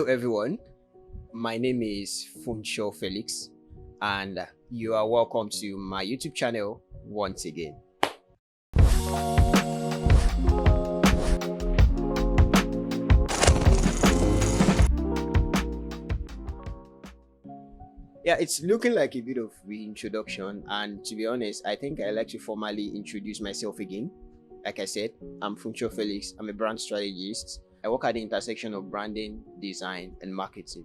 everyone, my name is Funcho Felix and you are welcome to my YouTube channel once again. Yeah, it's looking like a bit of reintroduction, and to be honest, I think I like to formally introduce myself again. Like I said, I'm Funcho Felix. I'm a brand strategist. I work at the intersection of branding, design, and marketing.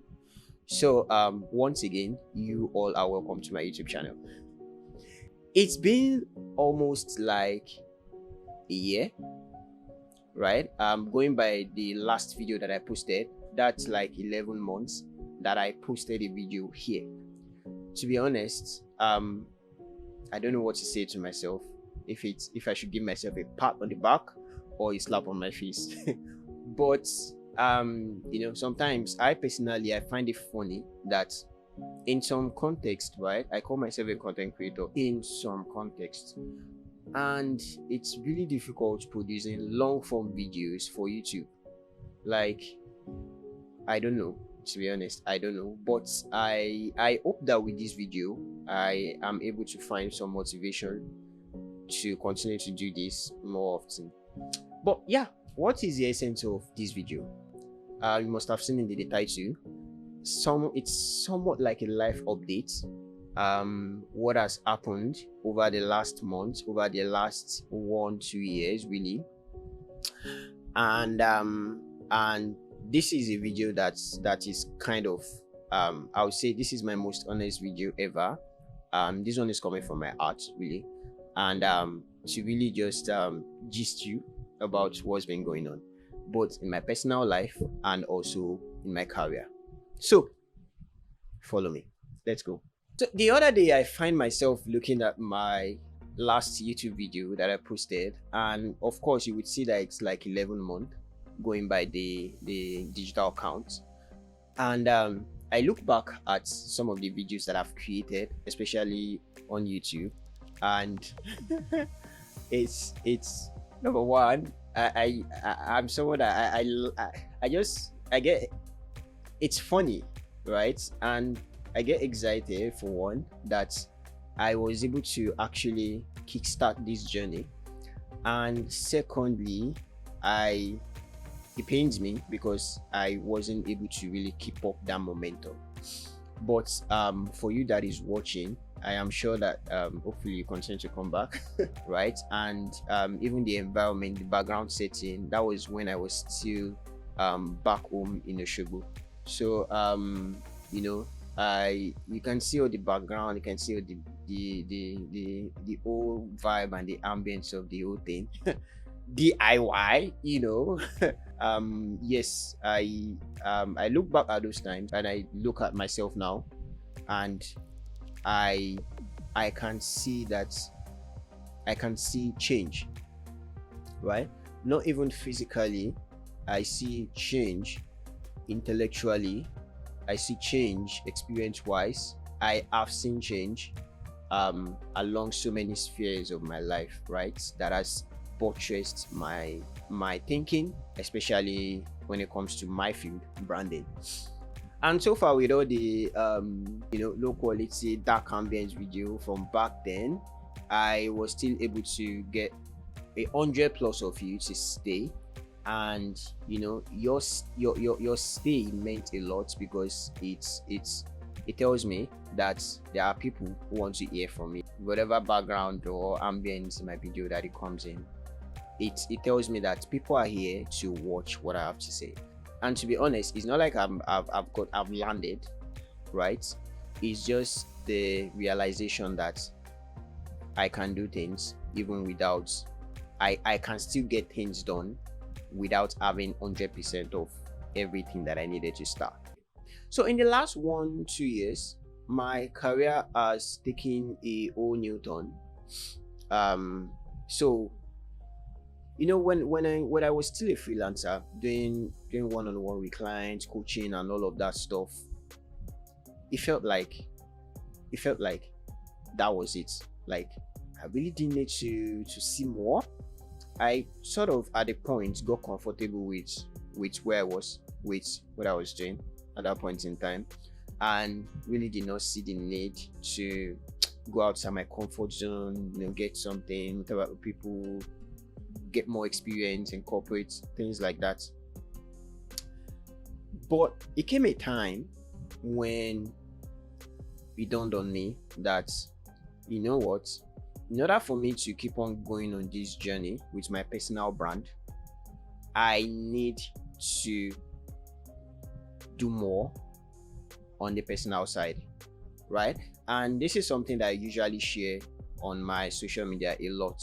So once again, you all are welcome to my YouTube channel. It's been almost like a year, right? Going by the last video that I posted, that's like 11 months that I posted a video here. To be honest, I don't know what to say to myself, if I should give myself a pat on the back or a slap on my face. But sometimes I find it funny that in some context, right, I call myself a content creator in some context, and it's really difficult producing long form videos for YouTube. Like, I don't know, to be honest, I don't know, but I hope that with this video I am able to find some motivation to continue to do this more often. But yeah, what is the essence of this video? You must have seen in the title. It's somewhat like a life update. What has happened over the last month, over the last 1-2 years, really. And this is a video that is kind of I would say this is my most honest video ever. This one is coming from my heart, really, and to really just gist you about what's been going on, both in my personal life and also in my career. So follow me, let's go. So the other day I find myself looking at my last YouTube video that I posted, and of course you would see that it's like 11 months going by the digital account, and I look back at some of the videos that I've created, especially on YouTube, and it's number one, I'm someone that I get, it's funny, right? And I get excited, for one, that I was able to actually kickstart this journey, and secondly, it pains me because I wasn't able to really keep up that momentum. But for you that is watching, I am sure that hopefully you continue to come back, right? And even the environment, the background setting, that was when I was still back home in Oshogo. So you can see all the background, you can see all the whole vibe and the ambience of the whole thing. DIY, yes, I look back at those times and I look at myself now, and I can see that I can see change, right? Not even physically, I see change intellectually, I see change experience wise. I have seen change along so many spheres of my life, right? That has buttressed my thinking, especially when it comes to my field, branding. And so far, with all the low quality dark ambience video from back then, I was still able to get 100+ of you to stay, and your stay meant a lot, because it tells me that there are people who want to hear from me, whatever background or ambience in my video that it comes in. It tells me that people are here to watch what I have to say. And to be honest, it's not like I've landed, right? It's just the realization that I can do things even without, I can still get things done without having 100% of everything that I needed to start. So in the last 1-2 years, my career has taken a whole new turn. So when I was still a freelancer, doing one-on-one with clients, coaching and all of that stuff, it felt like that was it. Like, I really didn't need to see more. I sort of at a point got comfortable with where I was, with what I was doing, at that point in time, and really did not see the need to go outside my comfort zone, get something, whatever people, get more experience in corporate, things like that. But it came a time when it dawned on me that, you know what, in order for me to keep on going on this journey with my personal brand, I need to do more on the personal side, right? And this is something that I usually share on my social media a lot.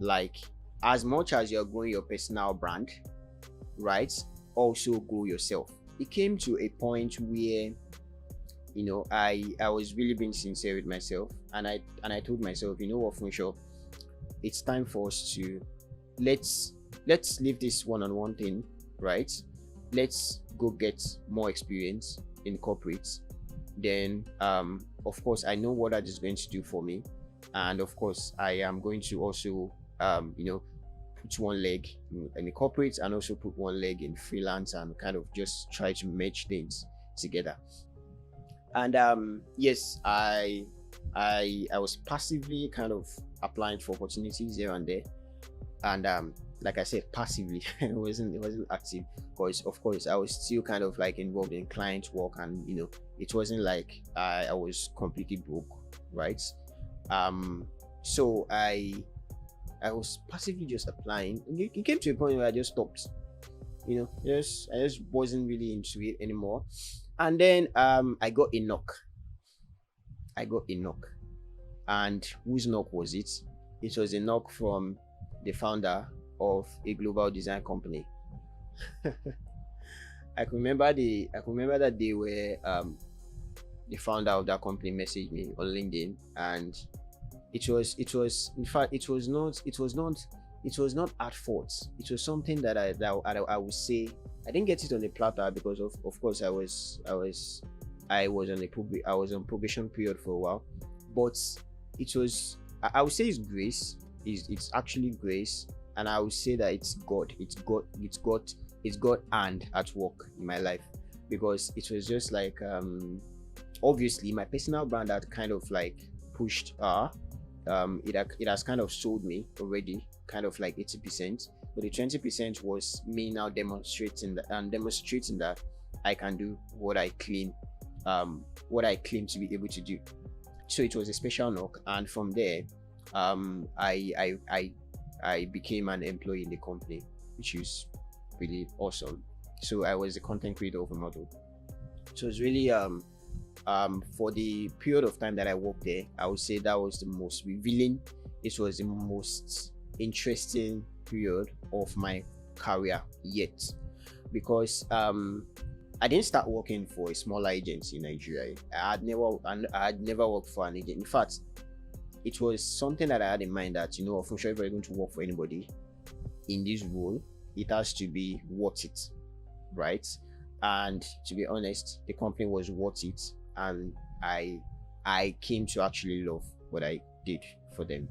Like, as much as you're growing your personal brand, right, also grow yourself. It came to a point where, I was really being sincere with myself, and I told myself, you know what, Funsho, it's time for us to let's leave this one-on-one thing, right? Let's go get more experience in corporates. Then of course I know what that is going to do for me, and of course I am going to also put one leg in the corporate and also put one leg in freelance, and kind of just try to merge things together. And yes, I was passively kind of applying for opportunities here and there, and like I said, passively. It wasn't active, because of course I was still kind of like involved in client work, and it wasn't like I was completely broke, right? So I was passively just applying. It came to a point where I just stopped. I just wasn't really into it anymore. And then I got a knock. And whose knock was it? It was a knock from the founder of a global design company. I can remember that they were the founder of that company messaged me on LinkedIn, and it was in fact it was not at fault. It was something that I would say I didn't get it on the platter, because of course I was on probation period for a while. But it was, I would say, it's grace. It's actually grace, and I would say that it's God hand at work in my life, because it was just like obviously my personal brand had kind of like pushed it has kind of sold me already, kind of like 80%, but the 20% was me now demonstrating that I can do what I claim to be able to do. So it was a special knock, and from there I became an employee in the company, which is really awesome. So I was a content creator of a model. So it's really for the period of time that I worked there, I would say that was the most revealing. It was the most interesting period of my career yet, because I didn't start working for a smaller agency in Nigeria. I had never worked for an agent. In fact, it was something that I had in mind that, for sure, if you're going to work for anybody in this role, it has to be worth it, right? And to be honest, the company was worth it, and I came to actually love what I did for them.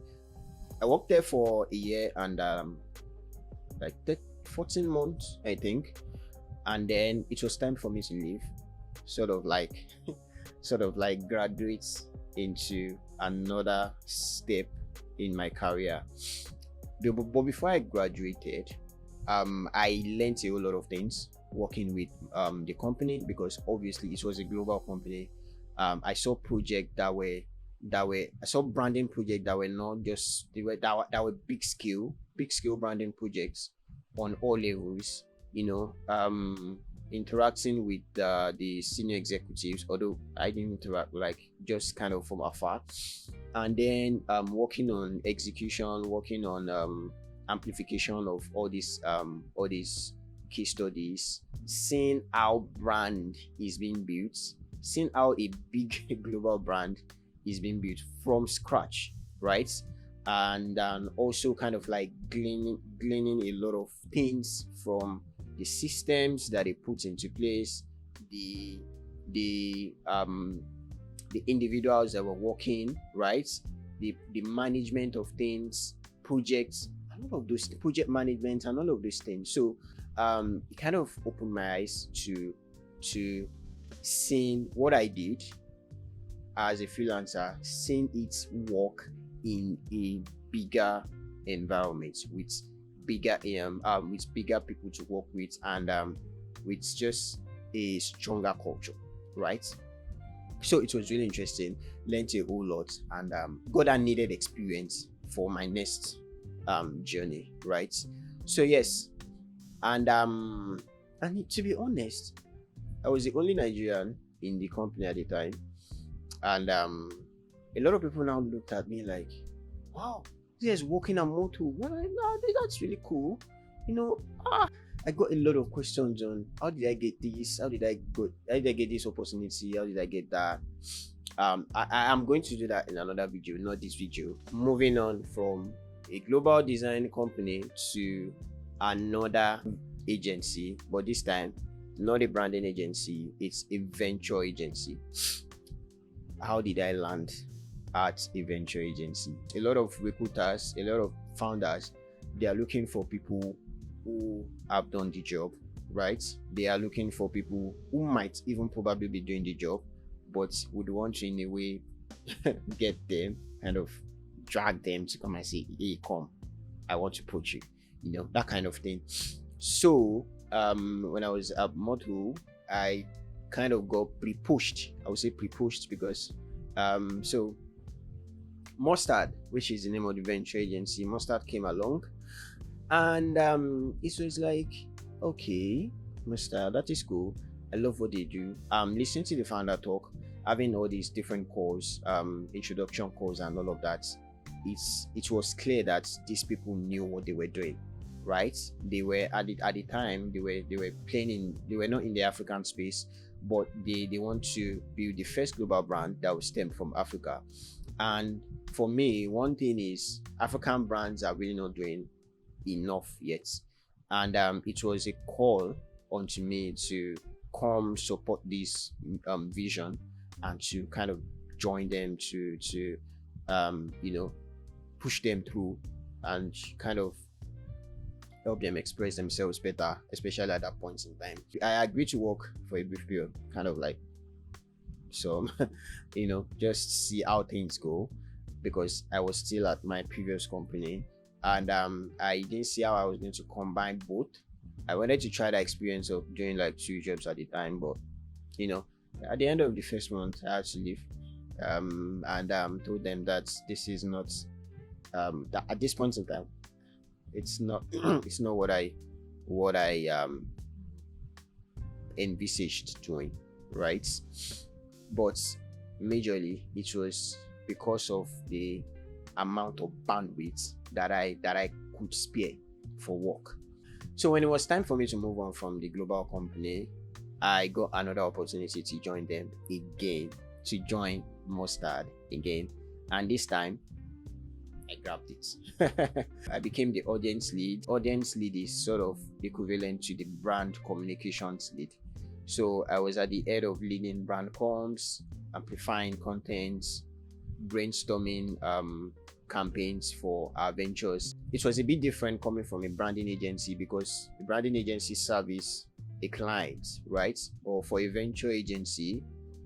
I worked there for a year and like 14 months, I think, and then it was time for me to leave, sort of like graduate into another step in my career. But before I graduated, I learned a whole lot of things working with the company, because obviously it was a global company. I saw projects that were I saw branding projects that were not just that were big scale branding projects on all levels. Interacting with the senior executives, although I didn't interact, like just kind of from afar, and then working on execution, working on amplification of all these case studies, seeing how brand is being built, seeing how a big global brand is being built from scratch, right? And also kind of like gleaning a lot of things from the systems that they put into place, the individuals that were working, right? The management of things, projects, and all of those project management and all of those things. So it kind of opened my eyes to seeing what I did as a freelancer, seeing it work in a bigger environment with bigger people to work with, and with just a stronger culture, right? So it was really interesting, learned a whole lot, and got that needed experience for my next journey, right? So yes, and to be honest, I was the only Nigerian in the company at the time, and a lot of people now looked at me like, wow, this is working on moto. Well, that's really cool. You know, I got a lot of questions on how did I get this? How did I get this opportunity? How did I get that? I'm going to do that in another video, not this video. Moving on from a global design company to another agency, but this time not a branding agency, it's a venture agency. How did I land at a venture agency? A lot of recruiters, a lot of founders, they are looking for people who have done the job, right? They are looking for people who might even probably be doing the job, but would want to in a way get them, kind of drag them to come and say, hey, come, I want to put you, that kind of thing. So when I was at Moto, I kind of got pre-pushed. I would say pre-pushed because so Mustard, which is the name of the venture agency, Mustard came along, and it was like, okay, Mustard, that is cool. I love what they do. Listening to the founder talk, having all these different calls, introduction calls, and all of that, it was clear that these people knew what they were doing, right? They were at the time they were playing they were not in the African space, but they want to build the first global brand that will stem from Africa. And for me, one thing is African brands are really not doing enough yet, and it was a call onto me to come support this vision and to kind of join them to push them through and kind of help them express themselves better, especially at that point in time. I agreed to work for a brief period, kind of like some, just see how things go, because I was still at my previous company, and I didn't see how I was going to combine both. I wanted to try the experience of doing like 2 jobs at the time, but at the end of the first month, I had to leave, and told them that this is not that at this point in time, it's not it's not what I envisaged doing, right? But majorly it was because of the amount of bandwidth that I could spare for work. So when it was time for me to move on from the global company, I got another opportunity to join them again, to join Mustard again, and this time I grabbed it. I became the audience lead. Audience lead is sort of equivalent to the brand communications lead. So I was at the head of leading brand comms, amplifying content, brainstorming campaigns for our ventures. It was a bit different coming from a branding agency, because the branding agency service a client, right? Or for a venture agency,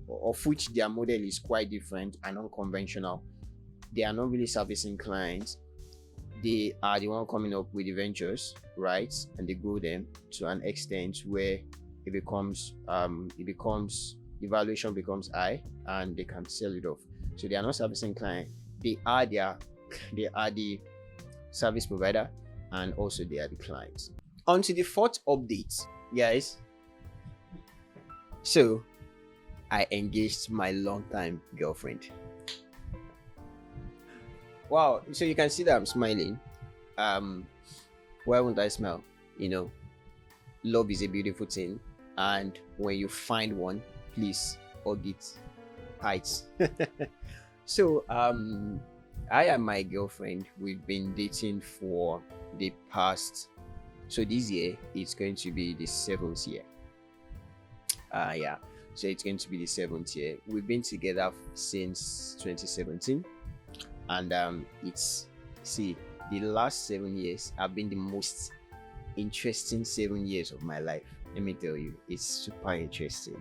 of which their model is quite different and unconventional. They are not really servicing clients. They are the one coming up with the ventures, right? And they grow them to an extent where it becomes the valuation becomes high and they can sell it off. So they are not servicing client. They are the service provider, and also they are the clients. On to the 4th update, guys. So I engaged my longtime girlfriend. Wow, so you can see that I'm smiling. Why won't I smile? Love is a beautiful thing, and when you find one, please hug it tight. So I and my girlfriend, we've been dating for the past, so this year it's going to be the 7th year. Yeah, so it's going to be the 7th year. We've been together since 2017, and the last 7 years have been the most interesting 7 years of my life. Let me tell you, it's super interesting.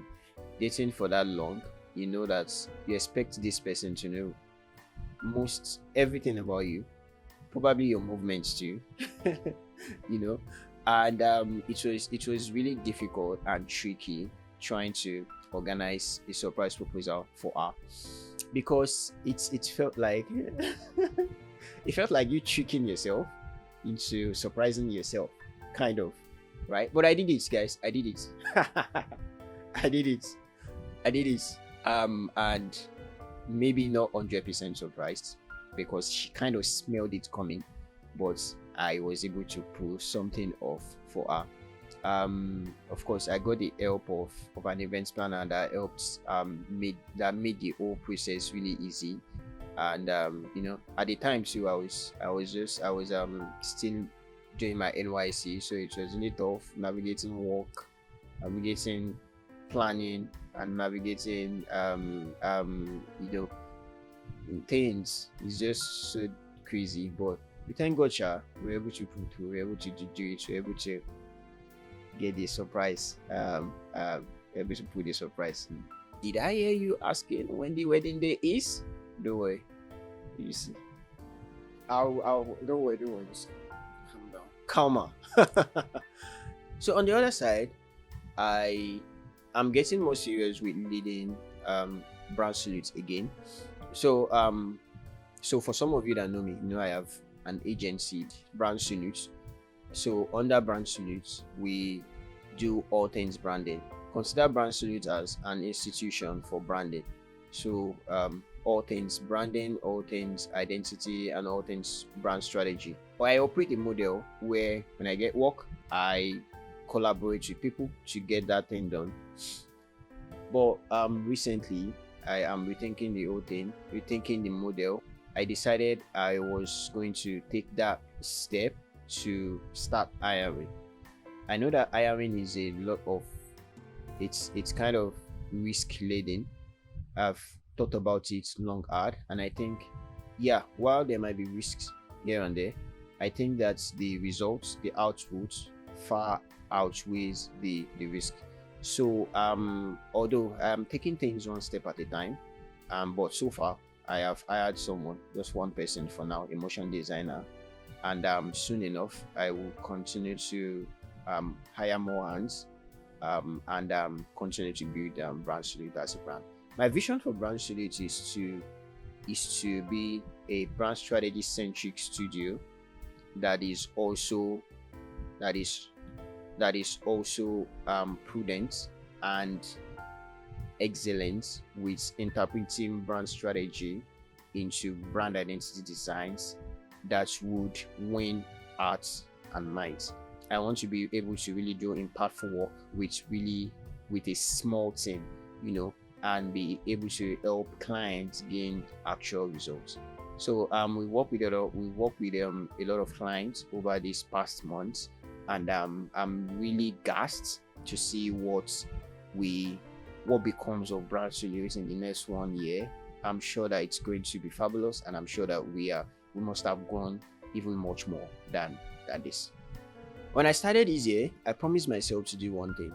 dating for that long, you know that you expect this person to know most everything about you, probably your movements too. you know, and it was really difficult and tricky trying to organize a surprise proposal for her, because it felt like it felt like you tricking yourself into surprising yourself, kind of, right? But I did it, guys. I did it. I did it. I did it. And maybe not 100% surprised, because she kind of smelled it coming, but I was able to pull something off for her. Of course, I got the help of an event planner that helped made the whole process really easy. And at the time too, I was still doing my NYC, so it was really tough navigating work, navigating planning, and navigating things. It's just so crazy, but we thank God, we're able to pull through, we're able to do it, we're able to get the surprise. We're able to put the surprise. Did I hear you asking when the wedding day is? Don't worry, you see. I'll don't worry, just calm down. Calmer. So on the other side, I'm getting more serious with leading brand salutes again. So for some of you that know me, you know I have an agency, Brand Salutes. So under Brand Salutes, we do all things branding. Consider Brand Salutes as an institution for branding. So all things branding, all things identity, and all things brand strategy. I operate a model where when I get work, I collaborate with people to get that thing done. But recently, I am rethinking the whole thing, rethinking the model. I decided I was going to take that step to start hiring. I know that hiring is a lot of it's kind of risk laden. I've thought about it long hard, and I think, yeah, while there might be risks here and there, I think that the results, the output, far outweighs the risk. So although I'm taking things one step at a time, but so far I have hired someone, just one person for now, a motion designer, and soon enough I will continue to hire more hands, and continue to build Brand Salute as a brand. My vision for Brand Salute is to be a brand strategy centric studio that is also that is that is also prudent and excellent with interpreting brand strategy into brand identity designs that would win hearts and minds. I want to be able to really do impactful work with a small team, and be able to help clients gain actual results. So we work with a lot of clients over these past months, and I'm really gassed to see what becomes of Brand Studios in the next 1 year. I'm sure that it's going to be fabulous, and I'm sure that we must have grown even much more than this. When I started this year, I promised myself to do one thing.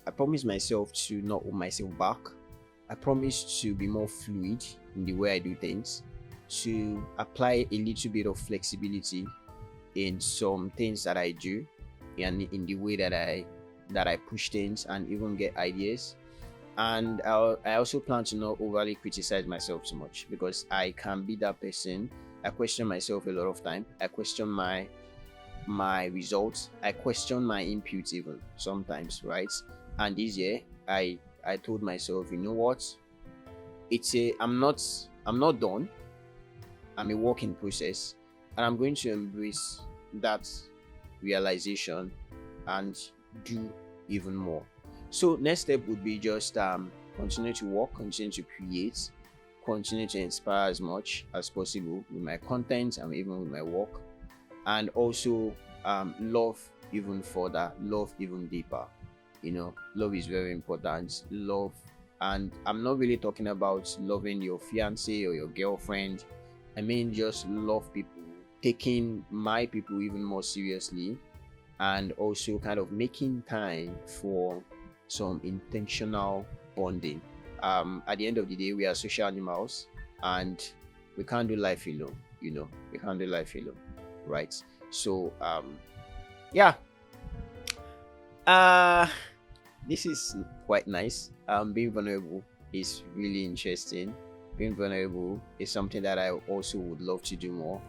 I promised myself to not hold myself back. I promised to be more fluid in the way I do things, to apply a little bit of flexibility in some things that I do, and in the way that I push things and even get ideas. And I also plan to not overly criticize myself too much, because I can be that person. I question myself a lot of time. I question my results. I question my inputs even sometimes, right? And this year, I told myself, you know what? I'm not done. I'm a work in process, and I'm going to embrace that realization and do even more. So next step would be just continue to work, continue to create, continue to inspire as much as possible with my content and even with my work, and also love even further, love even deeper. Love is very important. Love, and I'm not really talking about loving your fiance or your girlfriend. I mean just love people, taking my people even more seriously, and also kind of making time for some intentional bonding. At the end of the day, we are social animals, and we can't do life alone. We can't do life alone, right? So yeah, uh this is quite nice. Being vulnerable is really interesting. Being vulnerable is something that I also would love to do more,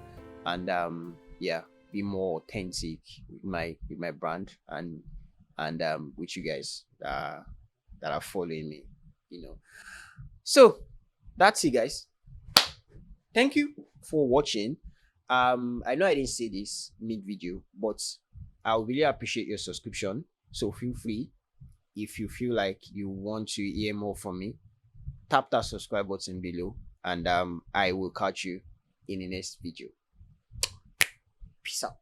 and yeah, be more authentic with my brand, and with you guys that are following me. So that's it, guys. Thank you for watching. I know I didn't say this mid video, but I would really appreciate your subscription. So feel free, if you feel like you want to hear more from me, tap that subscribe button below, and I will catch you in the next video. Peace out.